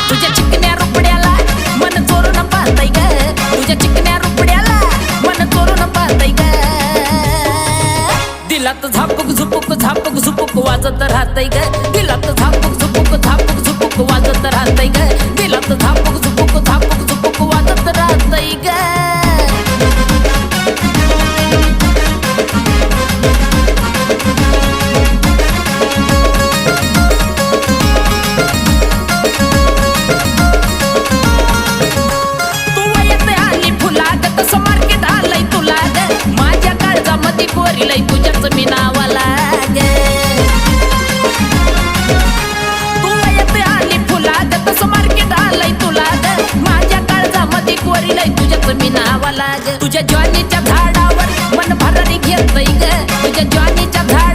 तुझ्या चिकन्या रुपड्याला मन चोरून पाहतय ग, तुझ्या चिकन्या रुपड्याला मन चोरून पाहतय ग. दिलात झापूक झुपूक झापूक झुपूक वाजत राहतय ग, दिलात झापूक झुपूक झापूक झुपूक वाजत राहतय ग, दिलात झापूक झुपूक झापूक झुपूक वाजत राहतय ग. पोरीलाई तुझ्याच मी नावाला ग, तू येते आली फुलाग तसं मार्केट आलंय तुला ग. माझ्या काळजामध्ये पोरीलाई तुझ्याच मी नावाला ग. तुझ्या ज्वानीच्या झाडावर मन भरारी घेतय ग, तुझ्या ज्वानीच्या झाडावर